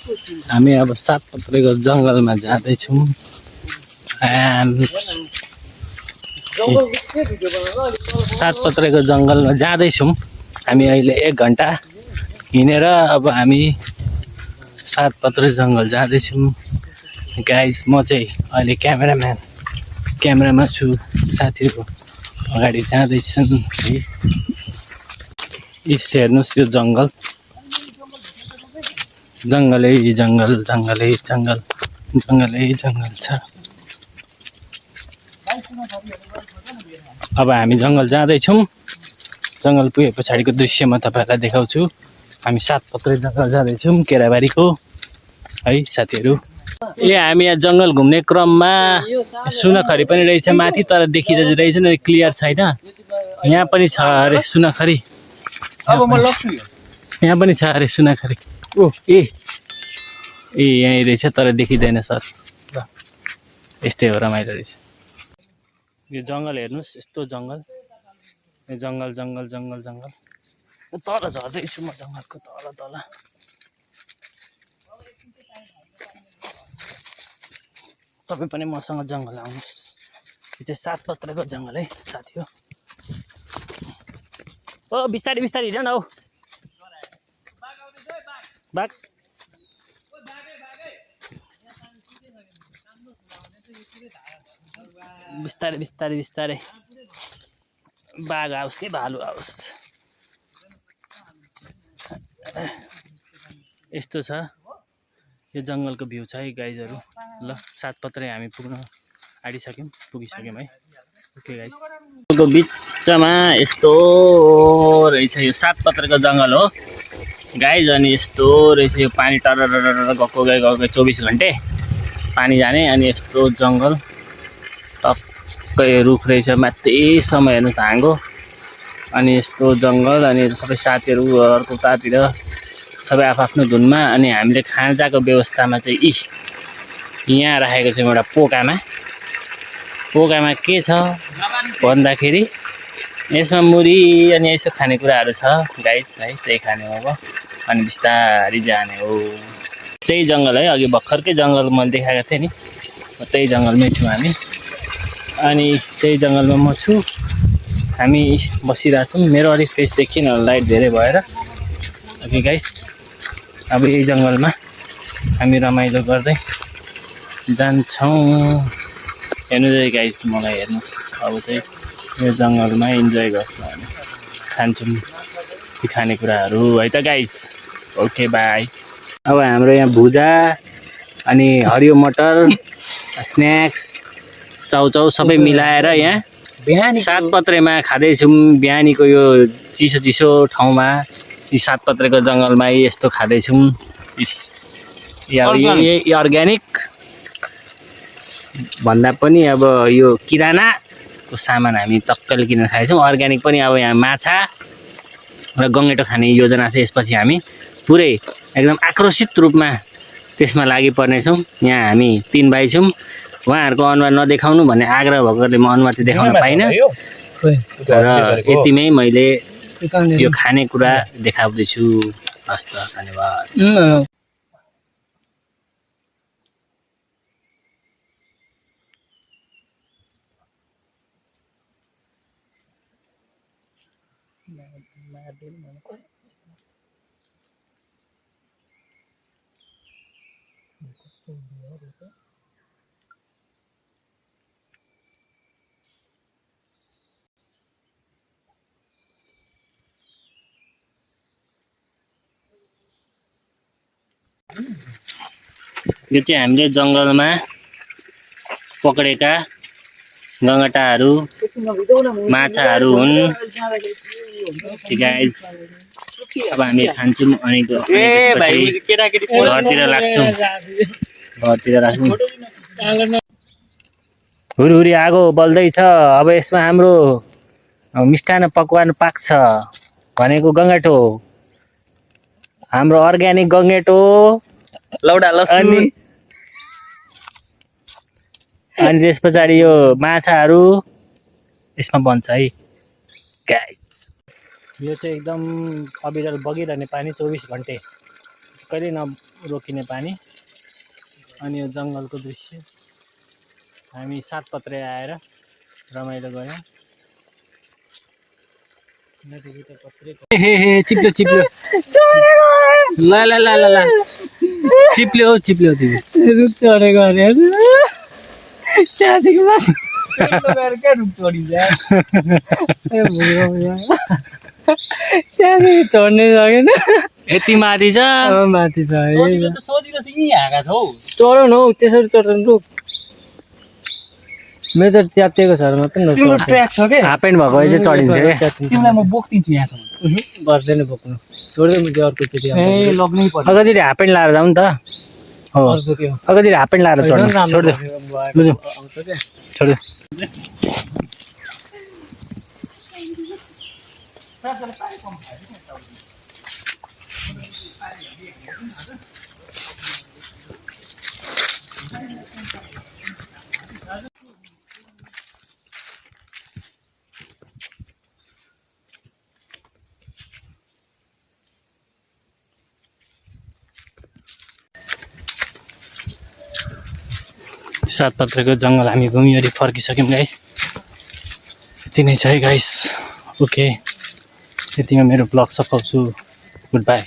हामी अब सातपत्रेको जङ्गलमा जाँदैछौँ। सातपत्रेको जङ्गलमा जाँदैछौँ हामी अहिले 1 घन्टा हिँडेर। अब हामी सातपत्रे जङ्गल जाँदैछौँ गाइस। म चाहिँ अहिले क्यामेरामा छु, साथीहरू अगाडि जाँदैछन् है। यस हेर्नुहोस् यो जङ्गल, जङ्गलै जङ्गल, जङ्गलै जङ्गल, जङ्गलै जङ्गल छ। अब हामी जङ्गल जाँदैछौँ। जङ्गल पुगे पछाडिको दृश्य म तपाईँहरूलाई देखाउँछु। हामी सातपत्रे जङ्गल जाँदैछौँ केराबारीको है साथीहरू। हामी यहाँ जङ्गल घुम्ने क्रममा सुनखरी पनि रहेछ माथि, तर देखिँदै रहेछन्, क्लियर छैन। यहाँ पनि छ अरे सुनखरी, यहाँ पनि छ अरे सुनखरी। यहीँ रहेछ तर देखिँदैन सर। यस्तै हो, रमाइलो रहेछ यो जङ्गल। हेर्नुहोस् यस्तो जङ्गल, यो जङ्गल जङ्गल जङ्गल जङ्गल। तल झर्दैछु म जङ्गलको तल। तपाईँ पनि मसँग जङ्गल आउनुहोस्। यो चाहिँ सातपत्रेको जङ्गल है साथी हो। ओ बिस्तारै बिस्तारै हिँड न हौ बाघ। बिस्तारै बिस्तारै बिस्तारै, बाघ आओस् कि भालु आओस्। यस्तो छ यो जङ्गलको भ्यू छ है गाइजहरू। ल सातपत्रे हामी पुगिसक्यौँ है। ओके गाइज, को बिचमा यस्तो रहेछ यो सातपत्रेको जङ्गल हो गाइज। अनि यस्तो रहेछ यो पानी टरर गएको 24 घन्टे पानी जाने। अनि यस्तो जङ्गल, टक्कै रुख रहेछ माथिसम्म, हेर्नुहोस् हाँगो। अनि यस्तो जङ्गल, अनि सबै साथीहरू अर्को तातिर सबै आफ्नो धुनमा। अनि हामीले खाजाको व्यवस्थामा चाहिँ यहाँ राखेको छौँ एउटा पोकामा के छ भन्दाखेरि यसमा मुरी अनि यसो खानेकुराहरू छ गाइस है। त्यही खाने हो अनि बिस्तारै जाने हो। त्यही जङ्गल है, अघि भर्खरकै जङ्गल मैले देखाएको थिएँ नि, त्यही जङ्गलमै छु हामी। अनि त्यही जङ्गलमा म छु, हामी बसिरहेछौँ। मेरो अलिक फेस देखिन लाइट धेरै भएर। ओके गाइस, अब यही जङ्गलमा हामी रमाइलो गर्दै जान्छौँ। हेर्नुहोस् गाइस, मलाई हेर्नुहोस्। अब चाहिँ यो जङ्गलमा इन्जोय गर्छौँ हामी, खान्छौँ ती खानेकुराहरू है त गाइस। Okay by. अब हाम्रो यहाँ भुजा अनि हरियो मटर, स्न्याक्स, चाउचाउ सबै मिलाएर यहाँ सातपत्रेमा खाँदैछौँ। बिहानीको यो चिसो चिसो ठाउँमा, यी सातपत्रेको जङ्गलमा यस्तो खाँदैछौँ। यही अर्ग्यानिक भन्दा पनि अब यो किरानाको सामान हामी टक्कले किनेर खाँदैछौँ। अर्ग्यानिक पनि अब यहाँ माछा र गङ्गेटो खाने योजना छ। यसपछि हामी पुरै एकदम आक्रोशित रूपमा त्यसमा लागि पर्नेछौँ। यहाँ हामी 3 भाइ छौँ। उहाँहरूको अनुहार नदेखाउनु भन्ने आग्रह भएकोले म अनुहार चाहिँ देखाउन पाइनँ र यतिमै मैले यो खानेकुरा देखाउँदैछु। हस्त धन्यवाद। यो चाहिँ हामीले जङ्गलमा पक्रेका गङ्गटाहरू, माछाहरू हुन् गाइस। अब हामी खान्छौँ अनि घरतिर लाग्छौँ। हुरी आगो बल्दैछ। अब यसमा हाम्रो मिष्टान्न पकवान पाक्छ भनेको गङ्गटो, हाम्रो अर्ग्यानिक गङ्गेटो, लौडा लसुन, अनि त्यस पछाडि यो माछाहरू यसमा बन्छ है गाइस। यो चाहिँ एकदम अविरल बगिरहने पानी 24 घन्टे कहिले नरोकिने पानी अनि यो जङ्गलको दृश्य हामी सातपत्रे आएर रमाइलो गऱ्यौँ हे चिप्ल्यो चिप्ल्यो ल ल ल ल ल चिप्ल्यो चिप्ल्यो तिमी रुख चढेको अरे त्यहाँदेखि माथि रुख चढिन्छ त्यहाँदेखि चढ्नै सकेन यति माथि छ माथि छ चढाउन हौ त्यसरी चढाउनु रुख मेरो त च्यातिएको छ मात्रै हाफ प्यान्ट भएको चाहिँ चढिन्छ तिमीलाई म बोक्दिन्छु यहाँसम्म गर्दैन बोक्नु छोड्दै म अर्को चिठी लग्नै पर्छ अगाडि हाफ प्यान्ट लाएर जाउँ नि त हो अगाडि हाफ प्यान्ट लाएर चढ्नु छोड्दै छोड्दै सातपत्रेको जङ्गल हामी घुमिवरी फर्किसक्यौँ गाइस यति नै छ है गाइस ओके यतिमा मेरो ब्लग सघाउँछु गुड बाई